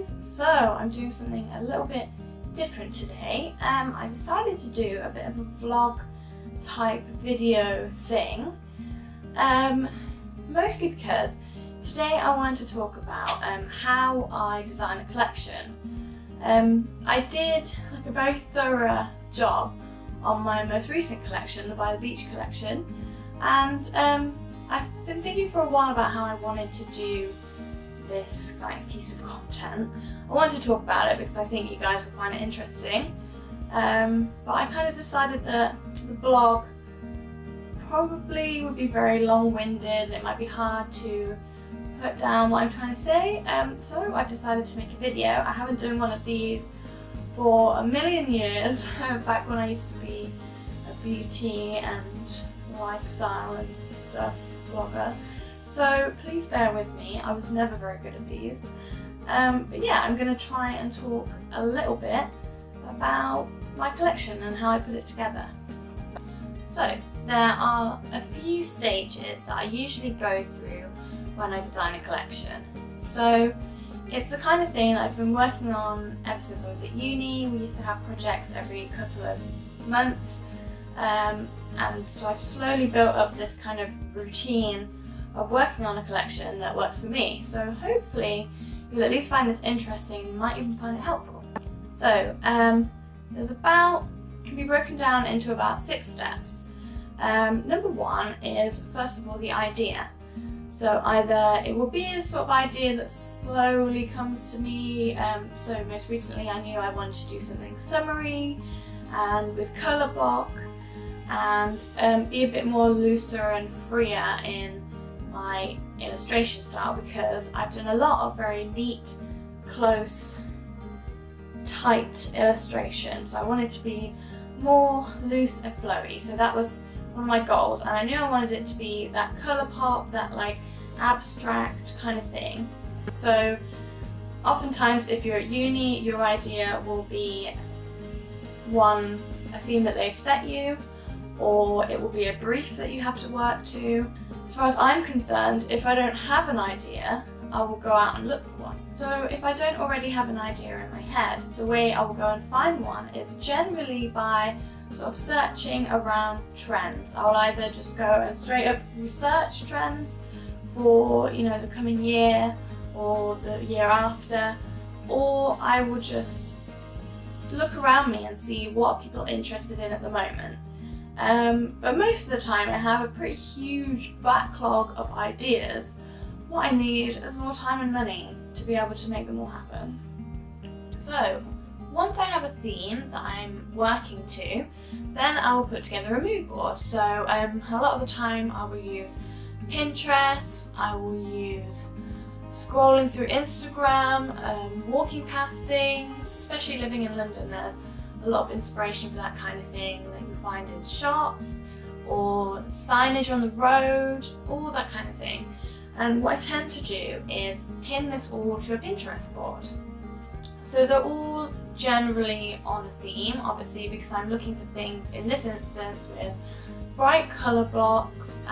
guys, so I'm doing something a little bit different today. I decided to do a bit of a vlog type video thing, mostly because today I wanted to talk about how I design a collection. I did like a very thorough job on my most recent collection, the By the Beach collection, and I've been thinking for a while about how I wanted to do this piece of content. I wanted to talk about it because I think you guys will find it interesting, but I kind of decided that the blog probably would be very long-winded. It might be hard to put down what I'm trying to say, so I've decided to make a video. I haven't done one of these for a million years, back when I used to be a beauty and lifestyle and stuff blogger. So please bear with me, I was never very good at these. But yeah, I'm going to try and talk a little bit about my collection and how I put it together. So there are a few stages that I usually go through when I design a collection. So it's the kind of thing that I've been working on ever since I was at uni. We used to have projects every couple of months, and so I've slowly built up this kind of routine of working on a collection that works for me. So hopefully you'll at least find this interesting, you might even find it helpful. So can be broken down into about 6 steps. Number 1 is, first of all, the idea. So either it will be a sort of idea that slowly comes to me. So most recently I knew I wanted to do something summery and with colour block, and be a bit more looser and freer in my illustration style, because I've done a lot of very neat, close, tight illustrations. So I wanted to be more loose and flowy. So that was one of my goals, and I knew I wanted it to be that colour pop, that abstract kind of thing. So oftentimes if you're at uni, your idea will be a theme that they've set you, or it will be a brief that you have to work to. As far as I'm concerned, if I don't have an idea, I will go out and look for one. So if I don't already have an idea in my head, the way I will go and find one is generally by sort of searching around trends. I will either just go and straight up research trends for the coming year or the year after, or I will just look around me and see what are people interested in at the moment. But most of the time I have a pretty huge backlog of ideas. What I need is more time and money to be able to make them all happen. So once I have a theme that I'm working to, then I will put together a mood board. So a lot of the time I will use Pinterest, I will use scrolling through Instagram, walking past things. Especially living in London, there's a lot of inspiration for that kind of thing that you find in shops or signage on the road, all that kind of thing. And what I tend to do is pin this all to a Pinterest board. So they're all generally on a theme, obviously, because I'm looking for things in this instance with bright colour blocks,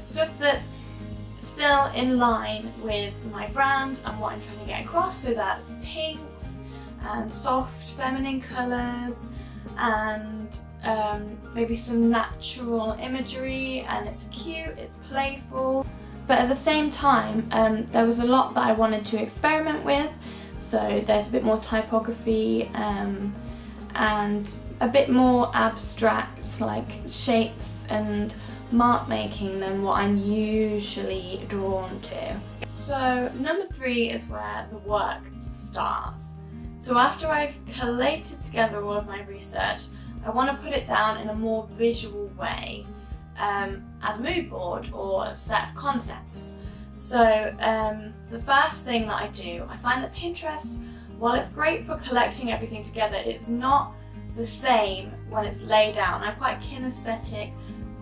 stuff that's still in line with my brand and what I'm trying to get across. So that's pinks and soft feminine colours, and maybe some natural imagery, and it's cute, it's playful. But at the same time, there was a lot that I wanted to experiment with. So there's a bit more typography and a bit more abstract, like shapes and mark making, than what I'm usually drawn to. So number 3 is where the work starts. So after I've collated together all of my research, I want to put it down in a more visual way, as a mood board or a set of concepts. So the first thing that I do, I find that Pinterest, while it's great for collecting everything together, it's not the same when it's laid out. I'm quite a kinesthetic,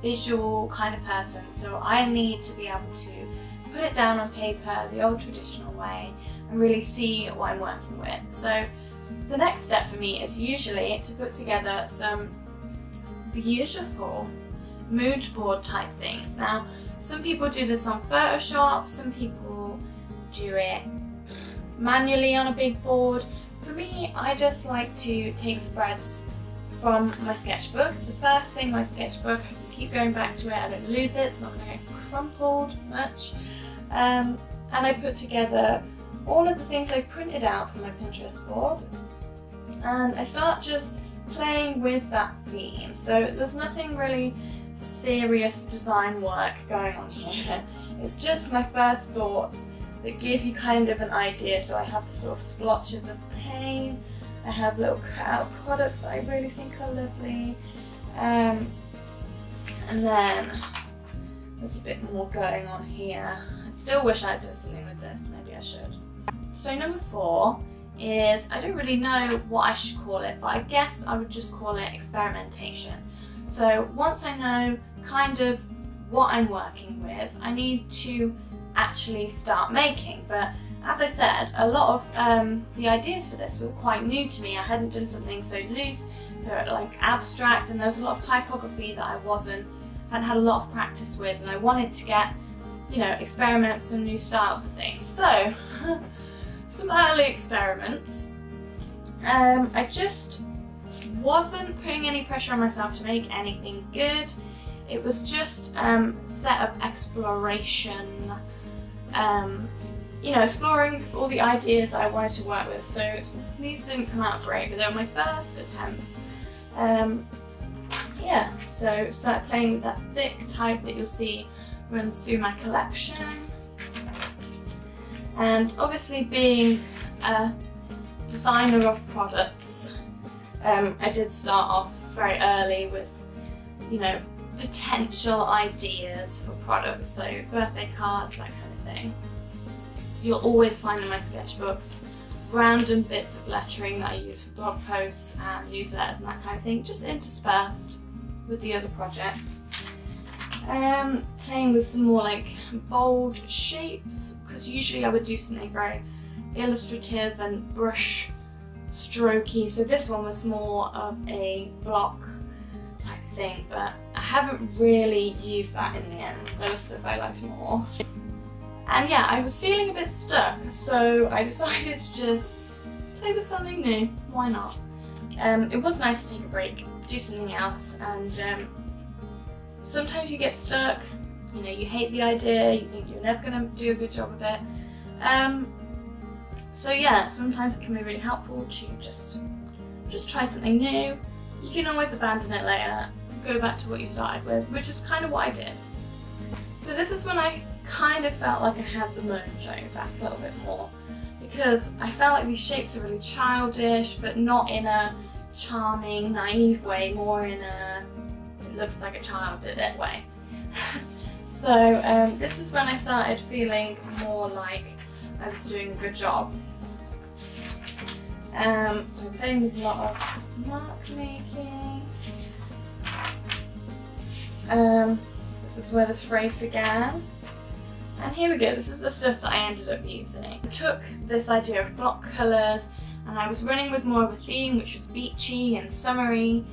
visual kind of person, so I need to be able to put it down on paper the old traditional way and really see what I'm working with. So the next step for me is usually to put together some beautiful mood board type things. Now, some people do this on Photoshop, some people do it manually on a big board. For me, I just like to take spreads from my sketchbook. It's the first thing in my sketchbook. I can keep going back to it, I don't lose it, it's not going to get crumpled much. And I put together all of the things I printed out from my Pinterest board, and I start just playing with that theme. So there's nothing really serious design work going on here. It's just my first thoughts that give you kind of an idea. So I have the sort of splotches of paint, I have little cut out products that I really think are lovely, and then there's a bit more going on here. I still wish I'd done something with this, maybe I should. So number 4 is, I don't really know what I should call it, but I guess I would just call it experimentation. So once I know kind of what I'm working with, I need to actually start making. But as I said, a lot of the ideas for this were quite new to me. I hadn't done something so loose, so like abstract, and there was a lot of typography that I hadn't had a lot of practice with, and I wanted to get, you know, experiment with some new styles and things. So some early experiments. I just wasn't putting any pressure on myself to make anything good. It was just a set of exploration, you know, exploring all the ideas I wanted to work with. So these didn't come out great, but they were my first attempts. Yeah, so started playing with that thick type that you'll see runs through my collection. And obviously, being a designer of products, I did start off very early with, you know, potential ideas for products, so birthday cards, that kind of thing. You'll always find in my sketchbooks random bits of lettering that I use for blog posts and newsletters and that kind of thing, just interspersed with the other project. Playing with some more like bold shapes, because usually I would do something very illustrative and brush strokey, so this one was more of a block type thing, but I haven't really used that in the end. There was stuff I liked more. And yeah, I was feeling a bit stuck, so I decided to just play with something new. Why not? It was nice to take a break, do something else, and sometimes you get stuck, you know, you hate the idea, you think you're never going to do a good job of it. So yeah, sometimes it can be really helpful to just try something new. You can always abandon it later, go back to what you started with, which is kind of what I did. So this is when I kind of felt like I had the mojo back a little bit more, because I felt like these shapes are really childish, but not in a charming, naive way, more in a it looks like a child did it way. So this is when I started feeling more like I was doing a good job. So I'm playing with a lot of mark making. This is where this phrase began. And here we go, this is the stuff that I ended up using. I took this idea of block colours and I was running with more of a theme, which was beachy and summery.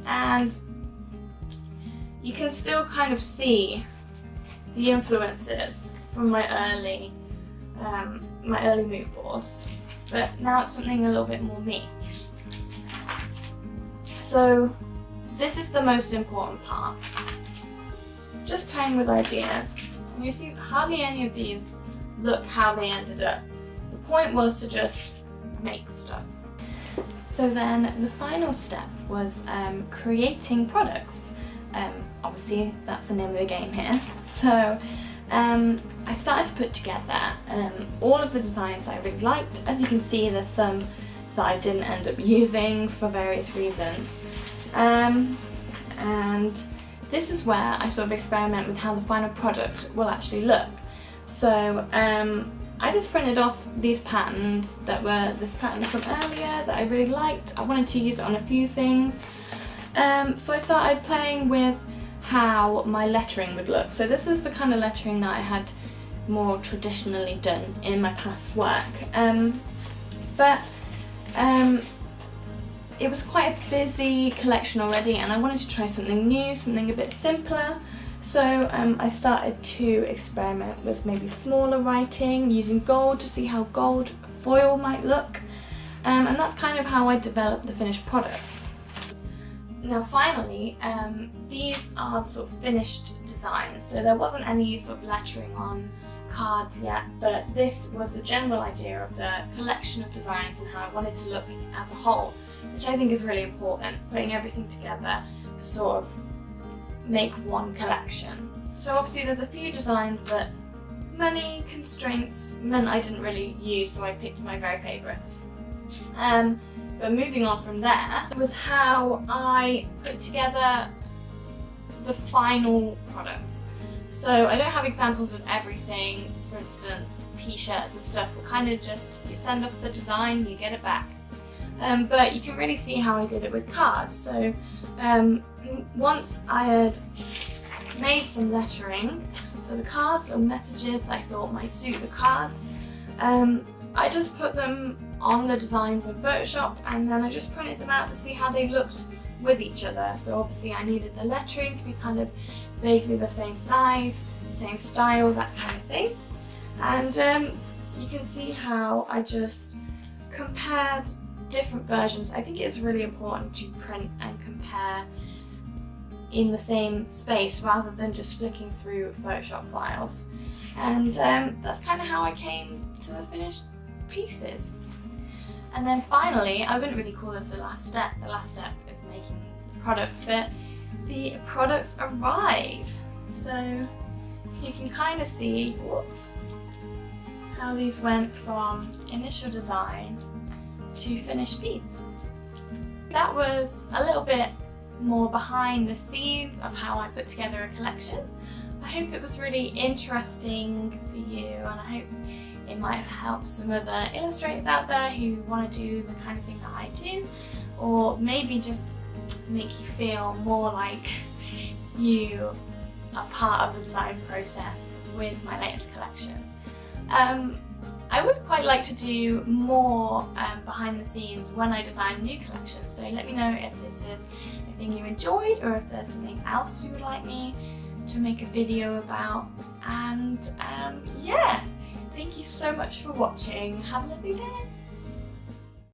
And you can still kind of see the influences from my early mood boards, but now it's something a little bit more me. So this is the most important part. Just playing with ideas. And you see hardly any of these look how they ended up. The point was to just make stuff. So then the final step was creating products. Obviously that's the name of the game here. So I started to put together all of the designs I really liked. As you can see, there's some that I didn't end up using for various reasons. And this is where I sort of experiment with how the final product will actually look. So I just printed off these patterns that were this pattern from earlier that I really liked. I wanted to use it on a few things. So I started playing with how my lettering would look. So this is the kind of lettering that I had more traditionally done in my past work. But it was quite a busy collection already, and I wanted to try something new, something a bit simpler. So I started to experiment with maybe smaller writing, using gold to see how gold foil might look, and that's kind of how I developed the finished products. Now finally, these are the sort of finished designs, so there wasn't any sort of lettering on cards yet, but this was the general idea of the collection of designs and how I wanted to look as a whole, which I think is really important, putting everything together to sort of make one collection. So obviously there's a few designs that money constraints meant I didn't really use, so I picked my very favourites. But moving on from there was how I put together the final products. So I don't have examples of everything. For instance, t-shirts and stuff will kind of just, you send off the design, you get it back. But you can really see how I did it with cards. So once I had made some lettering for the cards, little messages I thought might suit the cards, I just put them on the designs in Photoshop, and then I just printed them out to see how they looked with each other. So obviously I needed the lettering to be kind of vaguely the same size, same style, that kind of thing. And you can see how I just compared different versions. I think it's really important to print and compare in the same space rather than just flicking through Photoshop files. And that's kind of how I came to the finished pieces. And then finally, I wouldn't really call this the last step. The last step is making the products, but the products arrive. So you can kind of see how these went from initial design to finished piece. That was a little bit more behind the scenes of how I put together a collection. I hope it was really interesting for you, and I hope it might have helped some other illustrators out there who want to do the kind of thing that I do, or maybe just make you feel more like you are part of the design process with my latest collection. I would quite like to do more behind the scenes when I design new collections, so let me know if this is a thing you enjoyed or if there's something else you would like me to make a video about. And yeah, thank you so much for watching. Have a lovely day.